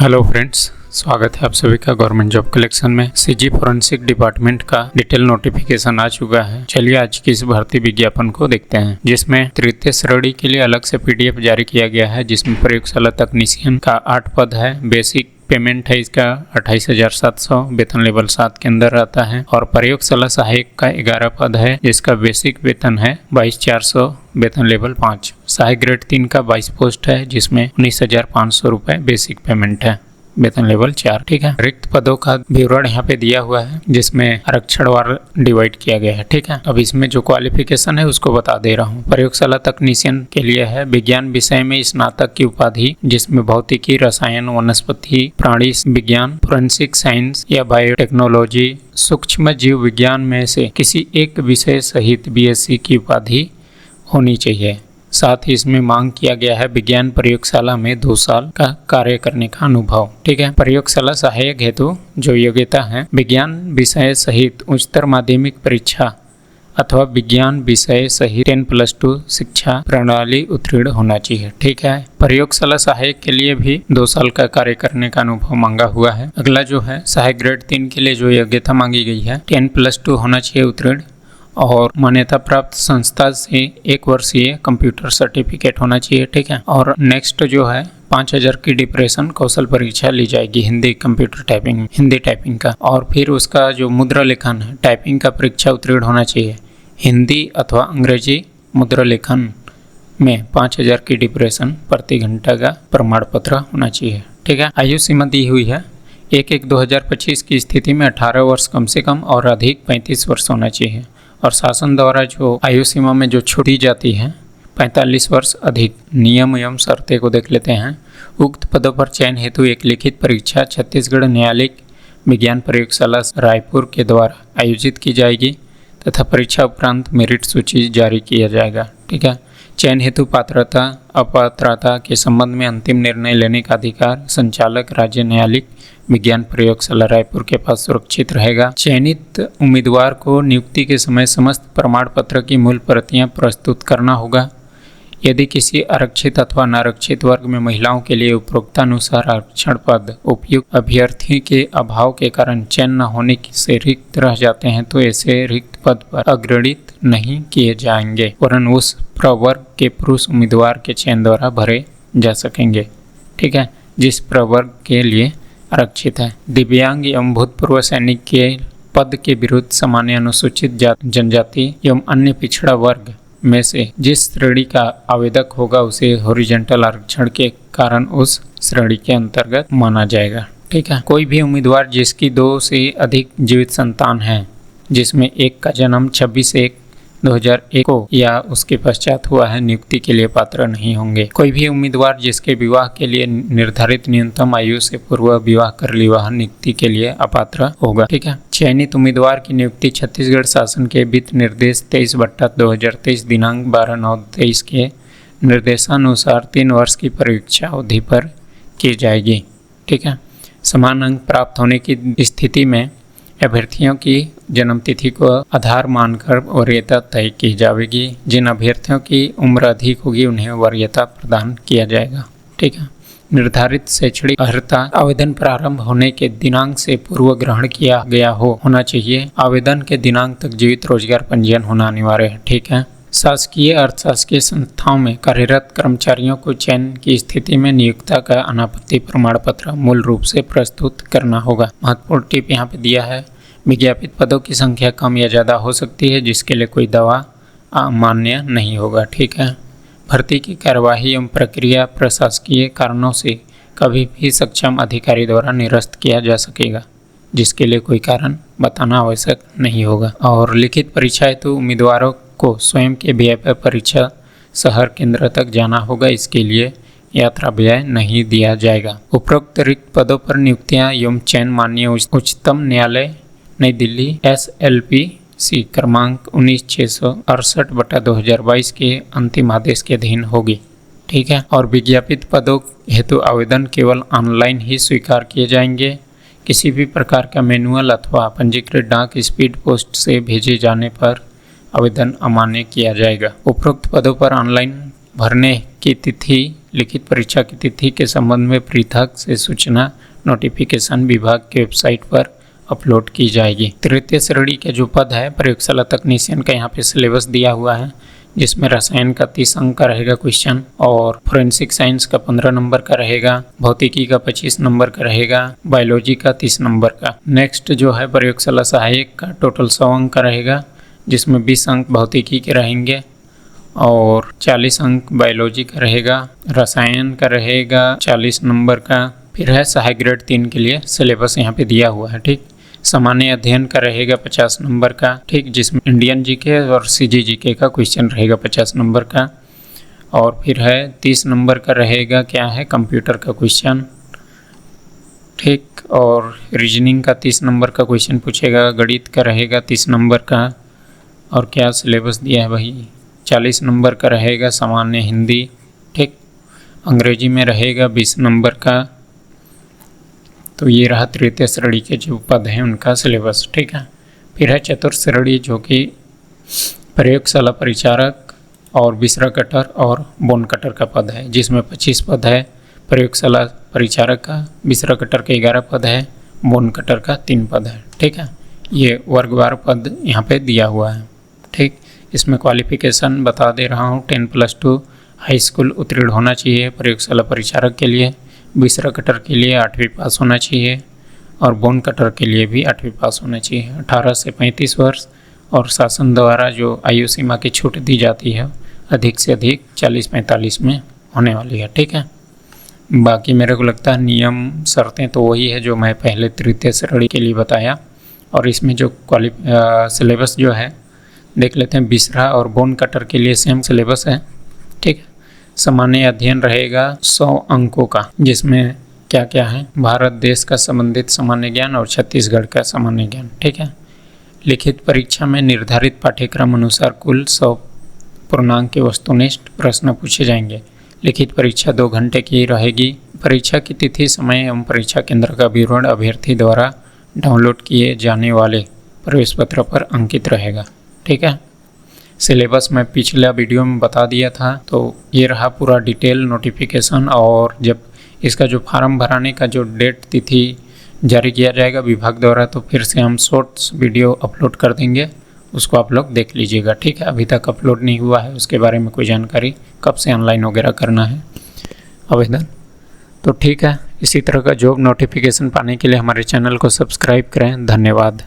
Hello friends, स्वागत है आप सभी का गवर्नमेंट जॉब कलेक्शन में। सीजी फोरेंसिक डिपार्टमेंट का डिटेल नोटिफिकेशन आ चुका है। चलिए आज की इस भर्ती विज्ञापन को देखते हैं, जिसमें तृतीय श्रेणी के लिए अलग से पीडीएफ जारी किया गया है, जिसमें प्रयोगशाला तकनीशियन का 8 पद है। बेसिक पेमेंट है इसका 28,700, वेतन लेवल 7 के अंदर रहता है। और प्रयोगशाला सहायक का 11 पद है, जिसका बेसिक वेतन है 22,400, वेतन लेवल 5। सहायक ग्रेड 3 का 22 पोस्ट है, जिसमें 19,500 रुपये बेसिक पेमेंट है, वेतन लेवल 4। ठीक है। रिक्त पदों का विवरण यहाँ पे दिया हुआ है, जिसमें आरक्षणवार डिवाइड किया गया है। ठीक है। अब इसमें जो क्वालिफिकेशन है उसको बता दे रहा हूँ। प्रयोगशाला तकनीशियन के लिए है विज्ञान विषय में स्नातक की उपाधि, जिसमें भौतिकी, रसायन, वनस्पति, प्राणी विज्ञान, फोरेंसिक साइंस या बायोटेक्नोलॉजी, सूक्ष्म जीव विज्ञान में से किसी एक विषय सहित बीएससी की उपाधि होनी चाहिए। साथ ही इसमें मांग किया गया है विज्ञान प्रयोगशाला में 2 साल का कार्य करने का अनुभव। ठीक है। प्रयोगशाला सहायक हेतु जो योग्यता है, विज्ञान विषय सहित उच्चतर माध्यमिक परीक्षा अथवा विज्ञान विषय सहित 10+2 शिक्षा प्रणाली उत्तीर्ण होना चाहिए। ठीक है। प्रयोगशाला सहायक के लिए भी 2 साल का कार्य करने का अनुभव मांगा हुआ है। अगला जो है सहायक ग्रेड 3 के लिए जो योग्यता मांगी गई है, 10+2 होना चाहिए उत्तीर्ण, और मान्यता प्राप्त संस्था से 1 वर्षीय कंप्यूटर सर्टिफिकेट होना चाहिए। ठीक है। और नेक्स्ट जो है 5,000 की डिप्रेशन कौशल परीक्षा ली जाएगी Hindi computer typing, Hindi typing का। और फिर उसका जो मुद्रा लेखन है, टाइपिंग का परीक्षा उत्तीर्ण होना चाहिए। हिंदी अथवा अंग्रेजी मुद्रा लेखन में 5,000 की डिप्रेशन प्रति घंटा का प्रमाण पत्र होना चाहिए। ठीक है। आयु सीमा दी हुई है 1/1/2025 की स्थिति में 18 वर्ष कम से कम और अधिक 35 वर्ष होना चाहिए। और शासन द्वारा जो आयु सीमा में जो छूट दी जाती है 45 वर्ष अधिक। नियम एवं शर्तें को देख लेते हैं। उक्त पदों पर चयन हेतु एक लिखित परीक्षा छत्तीसगढ़ न्यायालयिक विज्ञान प्रयोगशाला रायपुर के द्वारा आयोजित की जाएगी तथा परीक्षा उपरांत मेरिट सूची जारी किया जाएगा। ठीक है। चयन हेतु पात्रता अपात्रता के संबंध में अंतिम निर्णय लेने का अधिकार संचालक राज्य न्यायालयिक विज्ञान प्रयोगशाला रायपुर के पास सुरक्षित रहेगा। चयनित उम्मीदवार को नियुक्ति के समय समस्त प्रमाण पत्र की मूल प्रतियां प्रस्तुत करना होगा। यदि किसी आरक्षित अथवा अनारक्षित वर्ग में महिलाओं के लिए उपरोक्तानुसार आरक्षण पद उपयुक्त अभ्यर्थी के अभाव के कारण चयन न होने से रिक्त रह जाते हैं, तो ऐसे रिक्त पद पर अग्रणित नहीं किए जाएंगे, वरन उस प्रवर्ग के पुरुष उम्मीदवार के चयन द्वारा भरे जा सकेंगे। ठीक है। जिस प्रवर्ग के लिए आरक्षित है। दिव्यांग एवं भूतपूर्व सैनिक के पद के विरुद्ध सामान्य अनुसूचित जनजाति एवं अन्य पिछड़ा वर्ग में से जिस श्रेणी का आवेदक होगा उसे हॉरिजॉन्टल आरक्षण के कारण उस श्रेणी के अंतर्गत माना जाएगा। ठीक है। कोई भी उम्मीदवार जिसकी 2 से अधिक जीवित संतान है, जिसमें एक का जन्म 26/1/2001 को या उसके पश्चात हुआ है, नियुक्ति के लिए पात्र नहीं होंगे। कोई भी उम्मीदवार जिसके विवाह के लिए निर्धारित न्यूनतम आयु से पूर्व विवाह कर लिया, नियुक्ति के लिए अपात्र होगा। ठीक है। चयनित उम्मीदवार की नियुक्ति छत्तीसगढ़ शासन के वित्त निर्देश 23/2023 दिनांक 12/9/23 के निर्देशानुसार 3 वर्ष की परीक्षा अवधि पर की जाएगी। ठीक है। समान अंक प्राप्त होने की स्थिति में अभ्यर्थियों की जन्मतिथि को आधार मानकर वरीयता तय की जाएगी। जिन अभ्यर्थियों की उम्र अधिक होगी उन्हें वरीयता प्रदान किया जाएगा। ठीक है। निर्धारित शैक्षणिक अर्हता आवेदन प्रारंभ होने के दिनांक से पूर्व ग्रहण किया गया होना चाहिए। आवेदन के दिनांक तक जीवित रोजगार पंजीयन होना अनिवार्य है। ठीक है। शासकीय अर्थशासकीय संस्थाओं में कार्यरत कर्मचारियों को चयन की स्थिति में नियोक्ता का अनापत्ति प्रमाण पत्र मूल रूप से प्रस्तुत करना होगा। महत्वपूर्ण टिप यहाँ पे दिया है, विज्ञापित पदों की संख्या कम या ज़्यादा हो सकती है, जिसके लिए कोई दवा मान्य नहीं होगा। ठीक है। भर्ती की कार्यवाही एवं प्रक्रिया प्रशासकीय कारणों से कभी भी सक्षम अधिकारी द्वारा निरस्त किया जा सकेगा, जिसके लिए कोई कारण बताना आवश्यक नहीं होगा। और लिखित परीक्षा हेतु उम्मीदवारों को स्वयं के व्यय पर परीक्षा शहर केंद्र तक जाना होगा। इसके लिए यात्रा व्यय नहीं दिया जाएगा। उपरोक्त रिक्त पदों पर नियुक्तियां एवं चयन माननीय उच्चतम न्यायालय नई दिल्ली SLPC क्रमांक 19/668/2022 के अंतिम आदेश के अधीन होगी। ठीक है। और विज्ञापित पदों हेतु आवेदन केवल ऑनलाइन ही स्वीकार किए जाएंगे। किसी भी प्रकार का मैनुअल अथवा पंजीकृत डाक स्पीड पोस्ट से भेजे जाने पर आवेदन अमान्य किया जाएगा। उपरोक्त पदों पर ऑनलाइन भरने की तिथि लिखित परीक्षा की तिथि के संबंध में पृथक से सूचना नोटिफिकेशन विभाग की वेबसाइट पर अपलोड की जाएगी। तृतीय श्रेणी के जो पद है प्रयोगशाला तकनीशियन का यहाँ पे सिलेबस दिया हुआ है, जिसमें रसायन का 30 अंक का रहेगा क्वेश्चन, और फोरेंसिक साइंस का 15 नंबर का रहेगा, भौतिकी का 25 नंबर का रहेगा, बायोलॉजी का 30 नंबर का। नेक्स्ट जो है प्रयोगशाला सहायक का टोटल 100 अंक का रहेगा, जिसमें 20 अंक भौतिकी के रहेंगे और 40 अंक बायोलॉजी का रहेगा। रसायन का रहेगा 40 नंबर का। फिर है सहायक ग्रेड 3 के लिए सिलेबस यहाँ पे दिया हुआ है, ठीक। सामान्य अध्ययन का रहेगा 50 नंबर का, ठीक, जिसमें इंडियन जीके और सीजी जीके का क्वेश्चन रहेगा 50 नंबर का। और फिर है 30 नंबर का रहेगा क्या है, कंप्यूटर का क्वेश्चन, ठीक। और रीजनिंग का 30 नंबर का क्वेश्चन पूछेगा, गणित का रहेगा 30 नंबर का। और क्या सिलेबस दिया है भाई, 40 नंबर का रहेगा सामान्य हिंदी, ठीक। अंग्रेजी में रहेगा 20 नंबर का। तो ये रहा तृतीय श्रेणी के जो पद हैं उनका सिलेबस, ठीक है। फिर है चतुर्थ श्रेणी जो कि प्रयोगशाला परिचारक और बिसरा कटर और बोन कटर का पद है, जिसमें 25 पद है प्रयोगशाला परिचारक का, बिसरा कटर के 11 पद है, बोन कटर का 3 पद है, ठीक है। ये वर्गवार पद यहाँ पे दिया हुआ है, ठीक। इसमें क्वालिफिकेशन बता दे रहा हूँ, 10+2 हाई स्कूल उत्तीर्ण होना चाहिए प्रयोगशाला परिचारक के लिए, बिसरा कटर के लिए 8वीं पास होना चाहिए और बोन कटर के लिए भी 8वीं पास होना चाहिए। 18 से 35 वर्ष और शासन द्वारा जो आयु सीमा की छूट दी जाती है अधिक से अधिक 40-45 में होने वाली है, ठीक है। बाकी मेरे को लगता है नियम शर्तें तो वही है जो मैं पहले तृतीय श्रेणी के लिए बताया। और इसमें जो सिलेबस जो है देख लेते हैं, बिसरा और बोन कटर के लिए सेम सिलेबस है, ठीक है। सामान्य अध्ययन रहेगा 100 अंकों का, जिसमें क्या क्या है, भारत देश का संबंधित सामान्य ज्ञान और छत्तीसगढ़ का सामान्य ज्ञान, ठीक है। लिखित परीक्षा में निर्धारित पाठ्यक्रम अनुसार कुल 100 पूर्णांक के वस्तुनिष्ठ प्रश्न पूछे जाएंगे। लिखित परीक्षा 2 घंटे की रहेगी। परीक्षा की तिथि, समय एवं परीक्षा केंद्र का विवरण अभ्यर्थी द्वारा डाउनलोड किए जाने वाले प्रवेश पत्र पर अंकित रहेगा, ठीक है। सिलेबस मैं पिछला वीडियो में बता दिया था, तो ये रहा पूरा डिटेल नोटिफिकेशन। और जब इसका जो फार्म भराने का जो डेट तिथि जारी किया जाएगा विभाग द्वारा, तो फिर से हम शॉर्ट्स वीडियो अपलोड कर देंगे, उसको आप लोग देख लीजिएगा, ठीक है। अभी तक अपलोड नहीं हुआ है, उसके बारे में कोई जानकारी कब से ऑनलाइन वगैरह करना है आवेदन, तो ठीक है। इसी तरह का जॉब नोटिफिकेशन पाने के लिए हमारे चैनल को सब्सक्राइब करें। धन्यवाद।